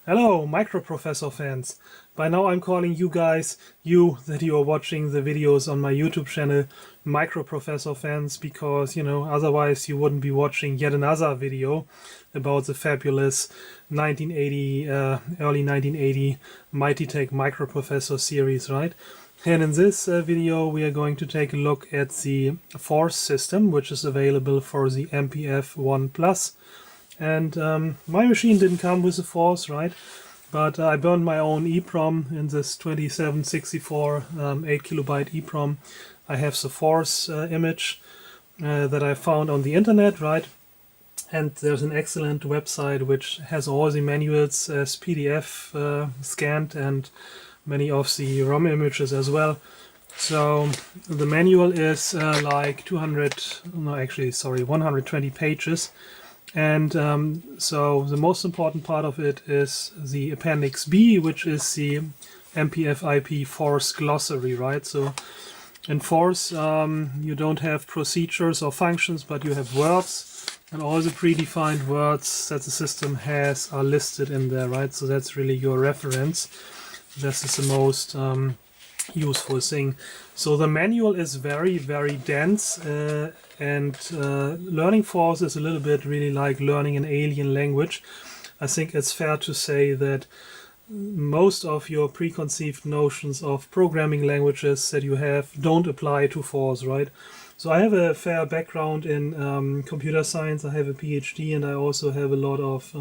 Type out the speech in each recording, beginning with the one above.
Hello, Microprofessor fans. By now I'm calling you guys, you that you are watching the videos on my YouTube channel, Microprofessor fans, because, otherwise you wouldn't be watching yet another video about the fabulous 1980, early 1980 Mighty Tech Microprofessor series, right? And in this video we are going to take a look at the Force system, which is available for the MPF-1 Plus. And my machine didn't come with the Force, right? But I burned my own EEPROM in this 2764 8 kilobyte EEPROM. I have the Force image that I found on the internet, right? And there's an excellent website which has all the manuals as PDF scanned and many of the ROM images as well. So the manual is like 120 pages. And so the most important part of it is the Appendix B, which is the MPF-IP Force glossary, right? So in Force, you don't have procedures or functions, but you have words, and all the predefined words that the system has are listed in there, right? So that's really your reference. This is the most useful thing. So the manual is very, very dense, and learning Force is a little bit really like learning an alien language. I think it's fair to say that most of your preconceived notions of programming languages that you have don't apply to Force, right? So I have a fair background in computer science. I have a PhD, and I also have a lot of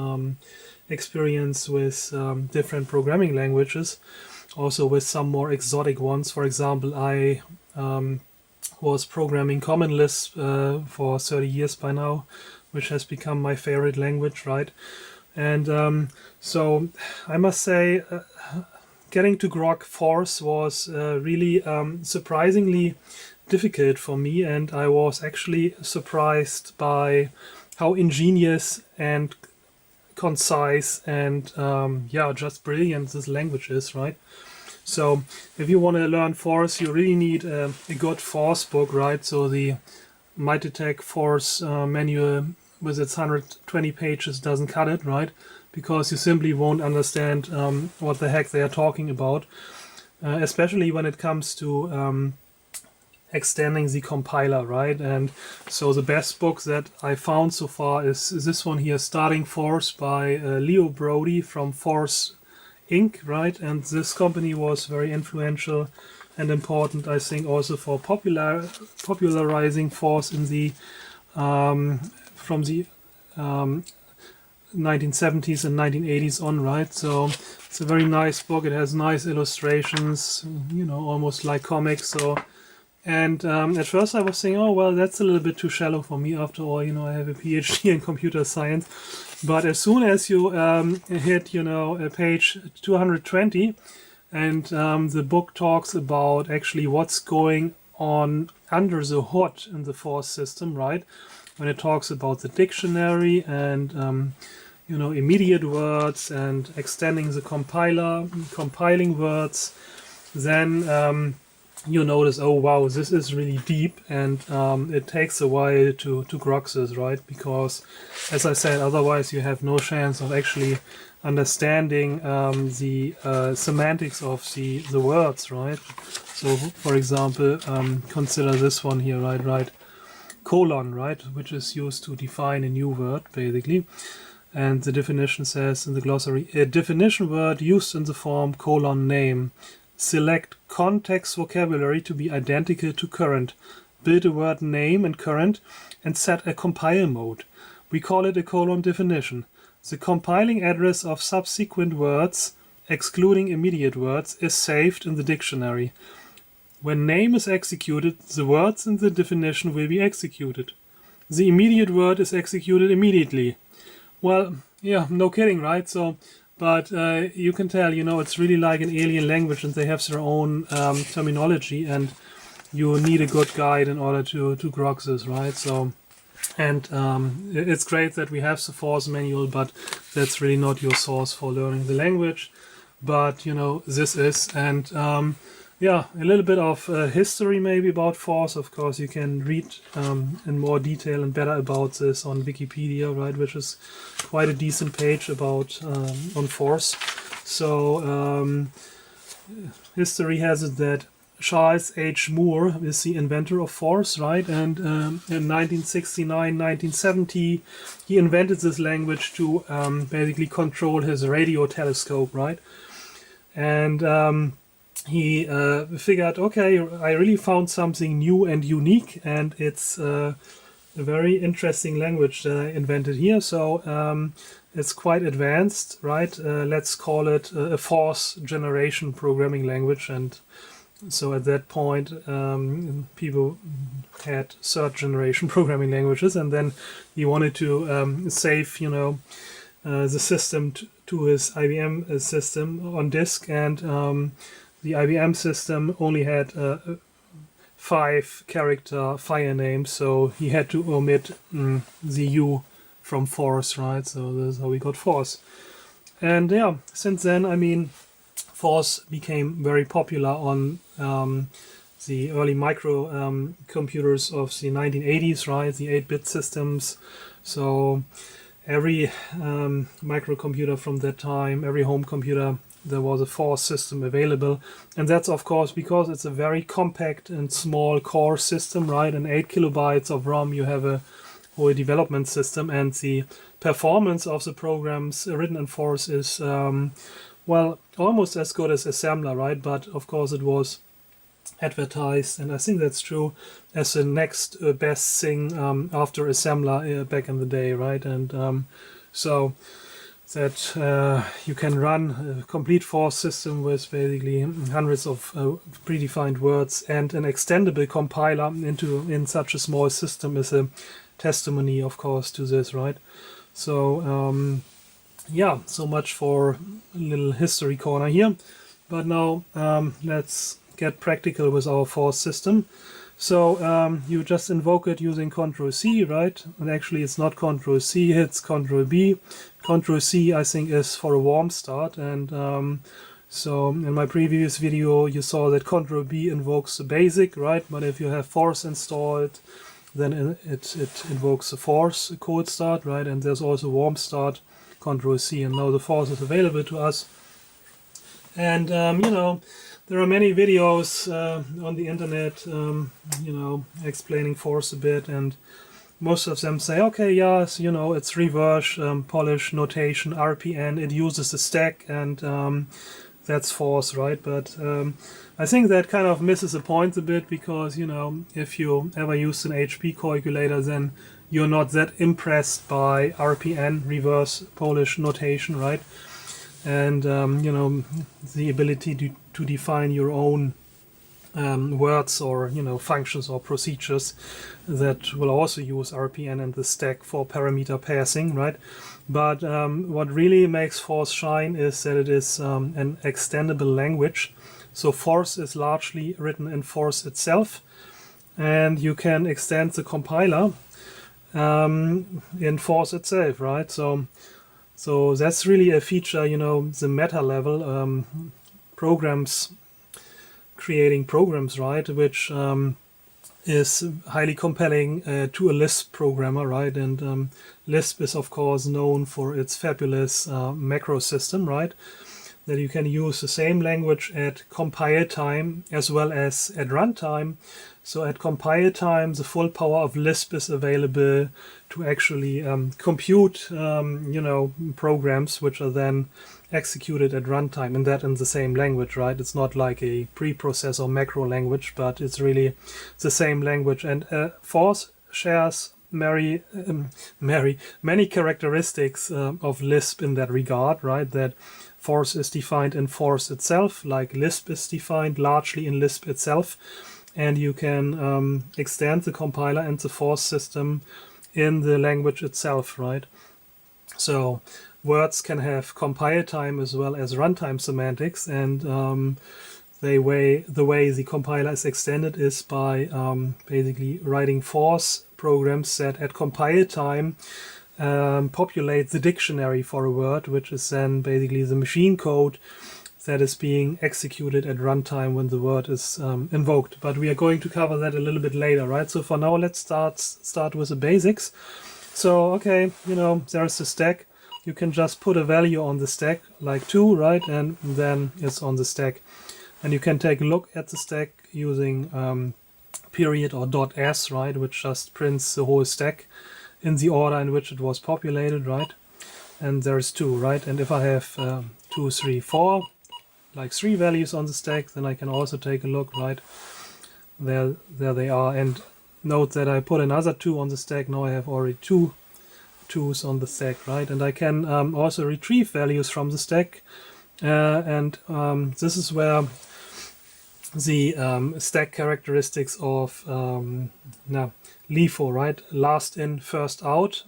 experience with different programming languages, also with some more exotic ones. For example, I was programming Common Lisp for 30 years by now, which has become my favorite language, right? And so I must say, getting to grok Force was really surprisingly difficult for me, and I was actually surprised by how ingenious and concise and just brilliant this language is, right? So if you want to learn Force, you really need a good Force book, right? So the Mighty Tech Force manual with its 120 pages doesn't cut it, right? Because you simply won't understand what the heck they are talking about, especially when it comes to extending the compiler, right? And so the best book that I found so far is this one here, Starting Force by Leo Brody from Force Inc., right? And this company was very influential and important, I think, also for popularizing Force in the from the 1970s and 1980s on, right? So it's a very nice book. It has nice illustrations, almost like comics. So, and at first I was saying, oh well, that's a little bit too shallow for me. After all, I have a PhD in computer science. But as soon as you hit, page 220, and the book talks about actually what's going on under the hood in the Force system, right? When it talks about the dictionary and immediate words and extending the compiler, compiling words, then you notice, oh wow, this is really deep, and it takes a while to grok this, right? Because, as I said, otherwise you have no chance of actually understanding the semantics of the words, right? So, for example, consider this one here, right? Colon, right? Which is used to define a new word, basically. And the definition says in the glossary, a definition word used in the form colon name. Select context vocabulary to be identical to current. Build a word name in current and set a compile mode. We call it a colon definition. The compiling address of subsequent words, excluding immediate words, is saved in the dictionary. When name is executed, the words in the definition will be executed. The immediate word is executed immediately. Well, yeah, no kidding, right? So, but you can tell, it's really like an alien language, and they have their own terminology, and you need a good guide in order to grok this, right? So, and it's great that we have the Force manual, but that's really not your source for learning the language. But, this is, and yeah, a little bit of history maybe about force. Of course, you can read in more detail and better about this on Wikipedia, right? Which is quite a decent page about on force. So history has it that Charles H. Moore is the inventor of force, right? And in 1969, 1970, he invented this language to basically control his radio telescope, right? And he figured, okay, I really found something new and unique, and it's a very interesting language that I invented here. So it's quite advanced, right? Let's call it a force generation programming language. And so at that point, people had third generation programming languages, and then he wanted to save, the system to his IBM system on disk, and the IBM system only had 5-character file name, so he had to omit the U from force, right? So this is how we got force. And yeah, since then, I mean, force became very popular on the early micro computers of the 1980s, right? The 8-bit systems. So every microcomputer from that time, every home computer, there was a force system available. And that's of course because it's a very compact and small core system, right? And 8 kilobytes of RAM, you have a whole development system, and the performance of the programs written in force is well, almost as good as assembler, right? But of course it was advertised, and I think that's true, as the next best thing after assembler back in the day, right? And so that you can run a complete force system with basically hundreds of predefined words and an extendable compiler in such a small system is a testimony, of course, to this, right? So yeah, so much for a little history corner here. But now let's get practical with our force system. So you just invoke it using Ctrl-C, right? And actually it's not Ctrl-C, it's Ctrl-B. Ctrl-C, I think, is for a warm start. And so in my previous video, you saw that Ctrl-B invokes the basic, right? But if you have force installed, then it invokes a force, a cold start, right? And there's also warm start, Ctrl-C. And now the force is available to us. And, there are many videos on the internet, explaining force a bit, and most of them say, okay, yes, it's reverse, Polish notation, RPN, it uses a stack, and that's force, right? But I think that kind of misses the point a bit, because, if you ever used an HP calculator, then you're not that impressed by RPN, reverse Polish notation, right? And the ability to define your own words or functions or procedures that will also use RPN and the stack for parameter passing, right? But what really makes force shine is that it is an extendable language. So force is largely written in force itself, and you can extend the compiler in force itself, right? So that's really a feature, the meta level, creating programs, right, which is highly compelling to a Lisp programmer, right? And Lisp is, of course, known for its fabulous macro system, right? That you can use the same language at compile time as well as at runtime. So at compile time, the full power of Lisp is available to actually compute, programs which are then executed at runtime, and that in the same language, right? It's not like a preprocessor macro language, but it's really the same language. And force shares many characteristics of Lisp in that regard, right? That force is defined in force itself, like Lisp is defined largely in Lisp itself. And you can extend the compiler and the force system in the language itself, right? So words can have compile time as well as runtime semantics, and the way the compiler is extended is by basically writing force programs that at compile time populate the dictionary for a word, which is then basically the machine code that is being executed at runtime when the word is invoked. But we are going to cover that a little bit later, right? So for now, let's start with the basics. So, okay, there's the stack. You can just put a value on the stack, like 2, right? And then it's on the stack. And you can take a look at the stack using period or .s, right? Which just prints the whole stack in the order in which it was populated, right? And there's 2, right? And if I have 2, 3, 4, like 3 values on the stack, then I can also take a look, right? There they are. And note that I put another 2 on the stack. Now I have already 2 2s on the stack, right? And I can also retrieve values from the stack. And this is where the stack characteristics of LIFO, right? Last in, first out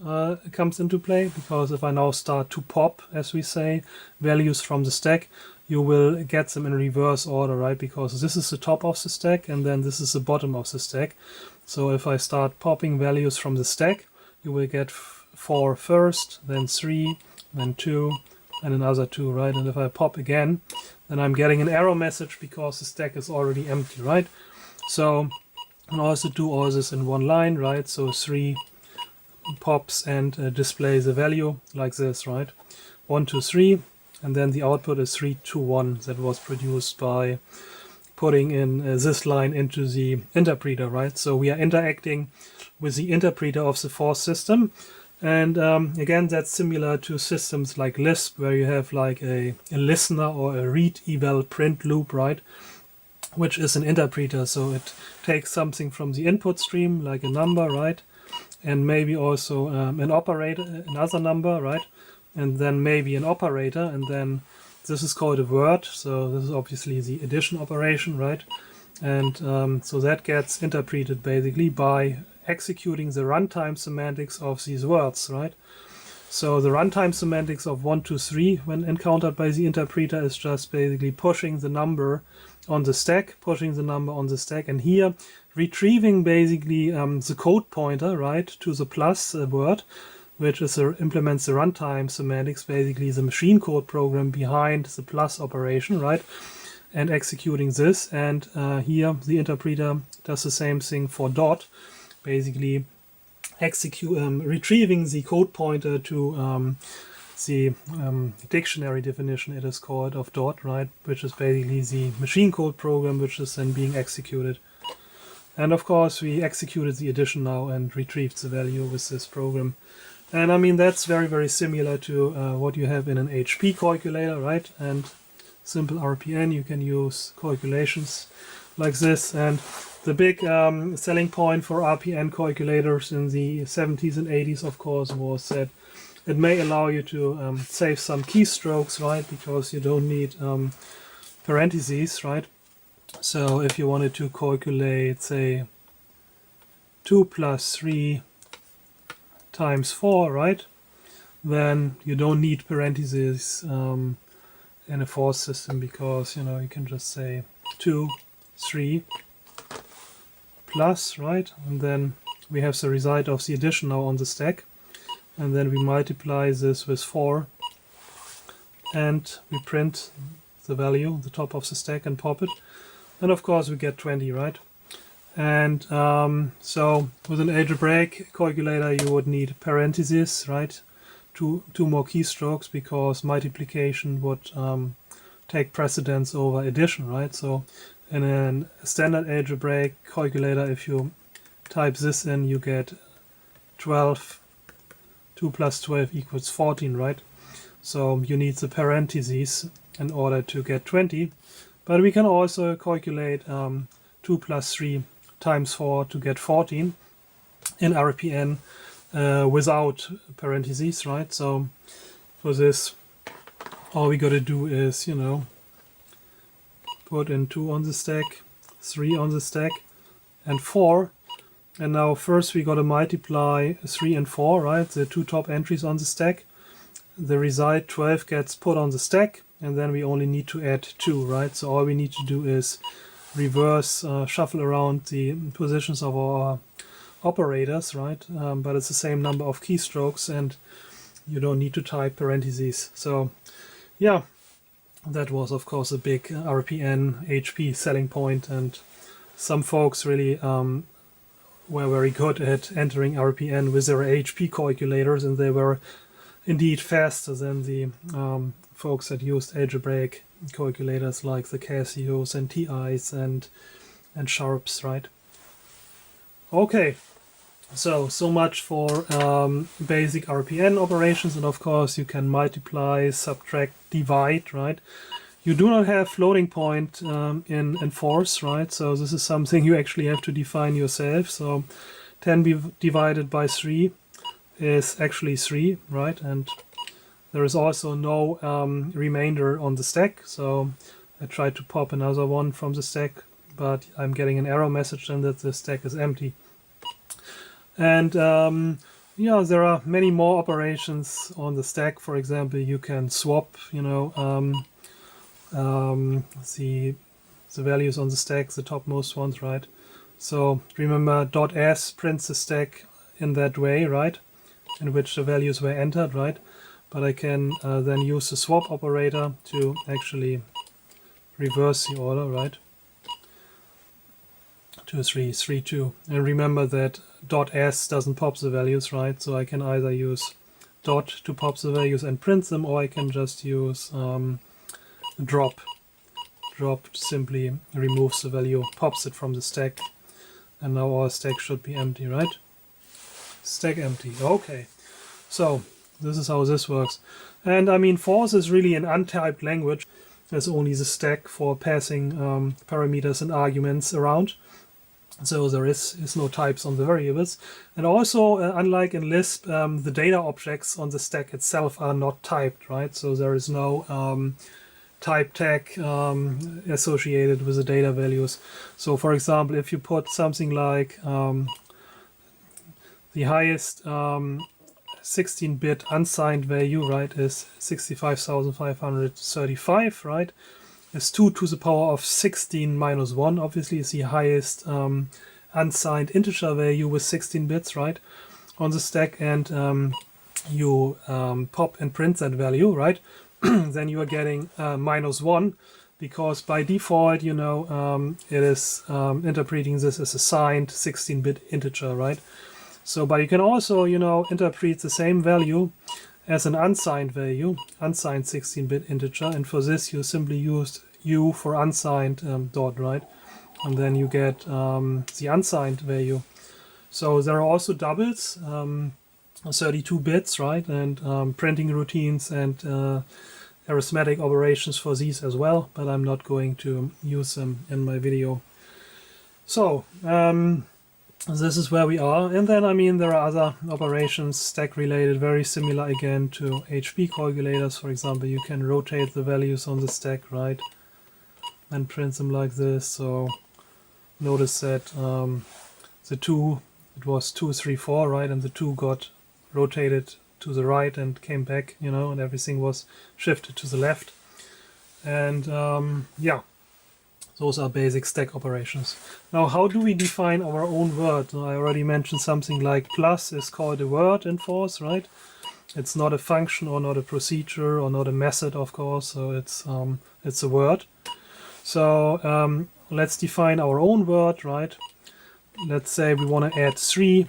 comes into play, because if I now start to pop, as we say, values from the stack, you will get them in reverse order, right? Because this is the top of the stack and then this is the bottom of the stack. So if I start popping values from the stack, you will get 4 first, then 3, then 2, and another 2, right? And if I pop again, then I'm getting an error message because the stack is already empty, right? So I can also do all this in one line, right? So 3 pops and displays a value like this, right? 1, 2, 3, and then the output is 3, 2, 1 that was produced by putting in this line into the interpreter, right? So we are interacting with the interpreter of the force system. And again, that's similar to systems like Lisp, where you have like a listener or a read eval print loop, right? Which is an interpreter. So it takes something from the input stream, like a number, right? And maybe also an operator, another number, right? And then maybe an operator, and then this is called a word. So this is obviously the addition operation, right? And so that gets interpreted basically by executing the runtime semantics of these words, right? So the runtime semantics of 1, 2, 3, when encountered by the interpreter, is just basically pushing the number on the stack, and here retrieving basically the code pointer, right, to the plus word, which is implements the runtime semantics, basically the machine code program behind the plus operation, right? And executing this, and here the interpreter does the same thing for dot, basically retrieving the code pointer to the dictionary definition, it is called, of dot, right, which is basically the machine code program which is then being executed. And of course we executed the addition now and retrieved the value with this program. And I mean, that's very, very similar to what you have in an HP calculator, right? And simple RPN, you can use calculations like this. And the big selling point for RPN calculators in the 70s and 80s, of course, was that it may allow you to save some keystrokes, right? Because you don't need parentheses, right? So if you wanted to calculate, say, 2 plus 3 times 4, right? Then you don't need parentheses in a force system, because, you can just say 2, 3 plus, right? And then we have the result of the addition now on the stack. And then we multiply this with 4. And we print the value, the top of the stack, and pop it. And of course we get 20, right? And so with an algebraic calculator you would need parentheses, right? Two more keystrokes, because multiplication would take precedence over addition, right? So in a standard algebraic calculator, if you type this in, you get 12. 2 plus 12 equals 14, right? So you need the parentheses in order to get 20. But we can also calculate 2 plus 3 times 4 to get 14 in RPN without parentheses, right? So for this, all we got to do is, put in 2 on the stack, 3 on the stack, and 4. And now first we got to multiply 3 and 4, right? The 2 top entries on the stack. The result 12 gets put on the stack, and then we only need to add 2, right? So all we need to do is reverse shuffle around the positions of our operators, right? But it's the same number of keystrokes, and you don't need to type parentheses. So yeah, that was of course a big RPN HP selling point, and some folks really were very good at entering RPN with their HP calculators, and they were indeed faster than the folks that used algebraic calculators like the Casios and TIs and Sharps, right? Okay, so much for basic RPN operations, and of course you can multiply, subtract, divide, right? You do not have floating point in force, right? So this is something you actually have to define yourself. So 10 divided by 3 is actually 3, right? And there is also no remainder on the stack. So I tried to pop another one from the stack, but I'm getting an error message then that the stack is empty. And yeah, there are many more operations on the stack. For example, you can swap, you know, the values on the stack, the topmost ones, right? So remember, .s prints the stack in that way, right, in which the values were entered, right? But I can then use the swap operator to actually reverse the order, right? 2, 3, 3, 2. And remember that .s doesn't pop the values, right? So I can either use dot to pop the values and print them, or I can just use drop. Drop simply removes the value, pops it from the stack, and now our stack should be empty, right? Stack empty. Okay, so this is how this works. And I mean, force is really an untyped language. There's only the stack for passing parameters and arguments around. So there is no types on the variables. And also, unlike in Lisp, the data objects on the stack itself are not typed, right? So there is no type tag associated with the data values. So for example, if you put something like the highest 16-bit unsigned value, right, is 65,535, right, is 2 to the power of 16 minus 1, obviously is the highest unsigned integer value with 16 bits, right, on the stack, and you pop and print that value, right, then you are getting -1, because by default, you know, it is interpreting this as a signed 16-bit integer, right? So, but you can also, you know, interpret the same value as an unsigned value, unsigned 16-bit integer, and for this you simply used U for unsigned dot, right? And then you get the unsigned value. So there are also doubles, 32 bits, right? And printing routines and arithmetic operations for these as well, but I'm not going to use them in my video. So this is where we are. And then, I mean, there are other operations stack related, very similar again to HP calculators. For example, you can rotate the values on the stack, right, and print them like this. So notice that the 2, it was 2, 3, 4, right, and the 2 got rotated to the right and came back, you know, and everything was shifted to the left. And yeah, those are basic stack operations. Now, how do we define our own word? I already mentioned something like plus is called a word in force, right? It's not a function or not a procedure or not a method, of course, so it's a word. So let's define our own word, right? Let's say we want to add 3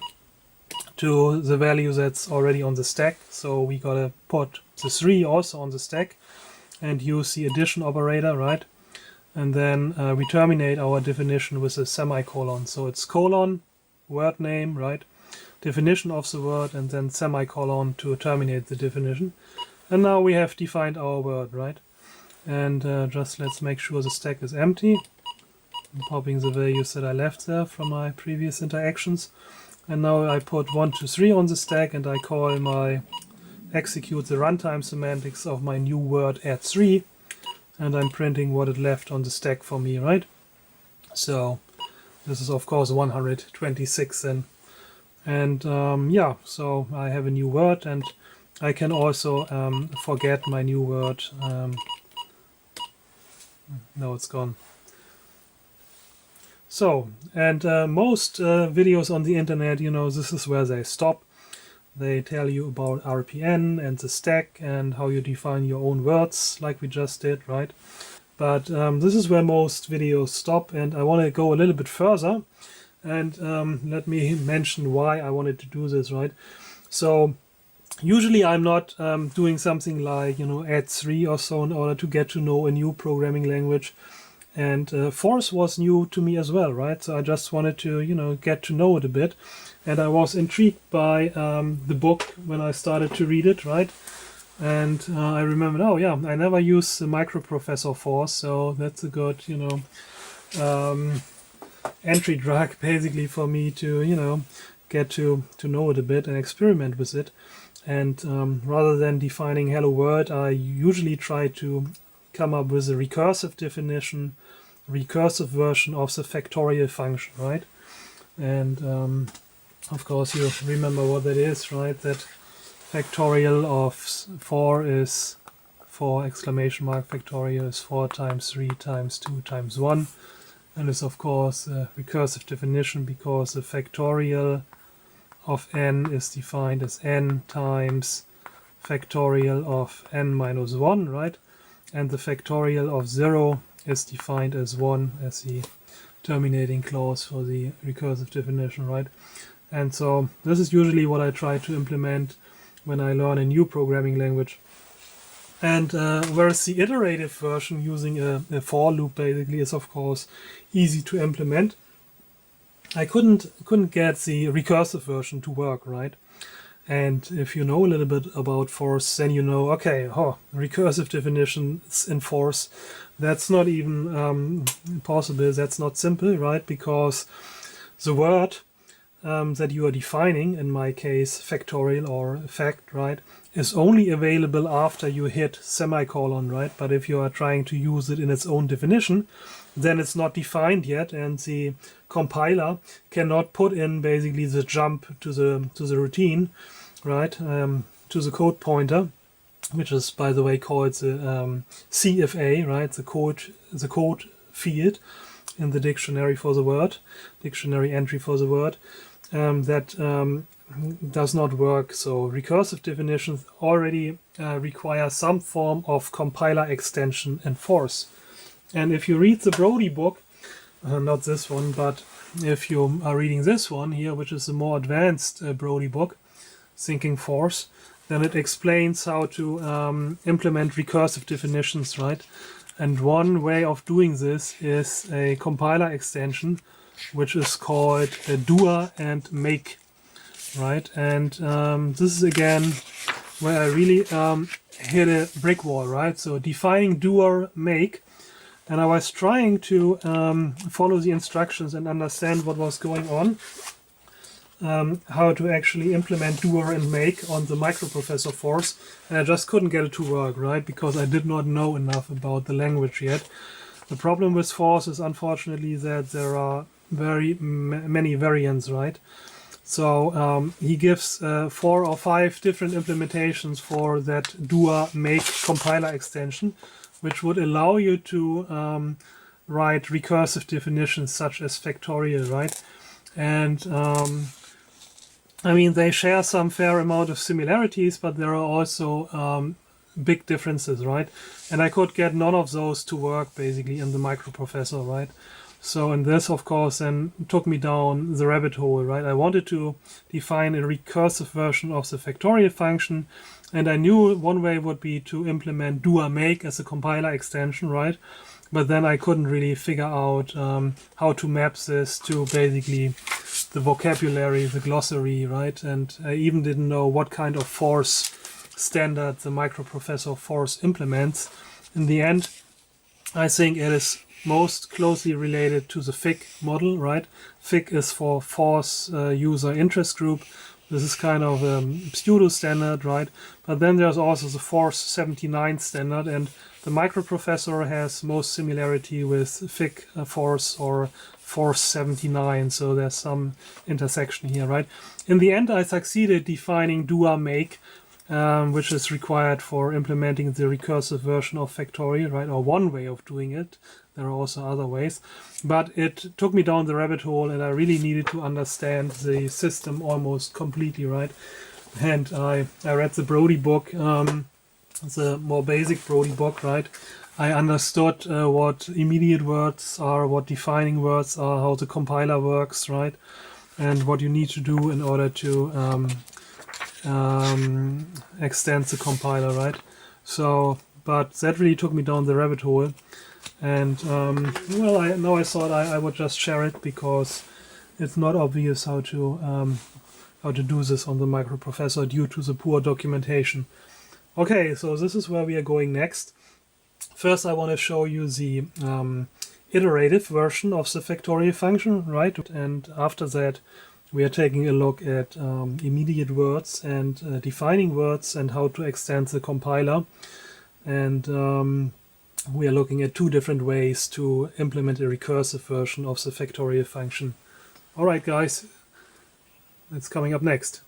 to the value that's already on the stack. So we gotta put the 3 also on the stack and use the addition operator, right? And then we terminate our definition with a semicolon. So it's colon, word name, right? Definition of the word, and then semicolon to terminate the definition. And now we have defined our word, right? And just let's make sure the stack is empty. I'm popping the values that I left there from my previous interactions. And now I put 1, 2, 3 on the stack, and I call my execute the runtime semantics of my new word add 3, and I'm printing what it left on the stack for me, right? So this is of course 126 then. And yeah, so I have a new word, and I can also forget my new word. No, it's gone. So, and most videos on the internet, you know, this is where they stop. They tell you about RPN and the stack and how you define your own words, like we just did, right? But this is where most videos stop, and I want to go a little bit further. And let me mention why I wanted to do this, right? So usually I'm not doing something like, add 3 or so in order to get to know a new programming language. And Force was new to me as well, right? So I just wanted to, get to know it a bit. And I was intrigued by the book when I started to read it, right? And I remembered, oh yeah, I never used the Microprofessor Force, so that's a good, entry drug basically for me to, get to know it a bit and experiment with it. And rather than defining hello world, I usually try to come up with a recursive definition, recursive version of the factorial function, right? And of course you remember what that is, right? That factorial of 4 is 4 exclamation mark factorial is 4 times 3 times 2 times 1. And is of course a recursive definition because the factorial of n is defined as n times factorial of n minus 1, right? And the factorial of 0 is defined as 1 as the terminating clause for the recursive definition, right? And so this is usually what I try to implement when I learn a new programming language. And whereas the iterative version using a for loop basically is of course easy to implement, I couldn't get the recursive version to work, right? And if you know a little bit about Force, then you know, okay, recursive definitions in Force, that's not even possible, that's not simple, right? Because the word that you are defining, in my case factorial or fact, right, is only available after you hit semicolon, right? But if you are trying to use it in its own definition, then it's not defined yet, and the compiler cannot put in basically the jump to the routine, right, to the code pointer, which is by the way called the CFA, right, the code field in the dictionary for the word, dictionary entry for the word, that does not work. So recursive definitions already require some form of compiler extension in Force. And if you read the Brody book, not this one, but if you are reading this one here, which is a more advanced Brody book, Thinking Force, then it explains how to implement recursive definitions, right? And one way of doing this is a compiler extension, which is called DOER and make, right? And this is again where I really hit a brick wall, right? So defining DOER make, and I was trying to follow the instructions and understand what was going on, how to actually implement DOER and make on the Microprofessor Force, and I just couldn't get it to work, right? Because I did not know enough about the language yet. The problem with Force is unfortunately that there are very many variants, right? So he gives 4 or 5 different implementations for that DOER make compiler extension, which would allow you to write recursive definitions such as factorial, right? And I mean, they share some fair amount of similarities, but there are also big differences, right? And I could get none of those to work basically in the Microprofessor, right? So, and this of course then took me down the rabbit hole, right? I wanted to define a recursive version of the factorial function, and I knew one way would be to implement DOER make as a compiler extension, right? But then I couldn't really figure out how to map this to basically the vocabulary, the glossary, right? And I even didn't know what kind of Force standard the Microprofessor Force implements. In the end, I think it is most closely related to the FIG model, right? FIG is for Force User Interest Group. This is kind of a pseudo standard, right? But then there's also the Force 79 standard, and the Microprofessor has most similarity with FIG Force or Force 79, so there's some intersection here, right? In the end, I succeeded defining DOER make, which is required for implementing the recursive version of Factorial, right? Or one way of doing it. There are also other ways. But it took me down the rabbit hole, and I really needed to understand the system almost completely, right? and I read the Brody book, the more basic Brody book, right? I understood what immediate words are, what defining words are, how the compiler works, right? And what you need to do in order to extend the compiler, right? So, but that really took me down the rabbit hole. And well, I thought I would just share it because it's not obvious how to do this on the Microprofessor due to the poor documentation. Okay, so this is where we are going next. First, I want to show you the iterative version of the factorial function, right? And after that, we are taking a look at immediate words and defining words and how to extend the compiler. And we are looking at two different ways to implement a recursive version of the factorial function. All right, guys, that's coming up next.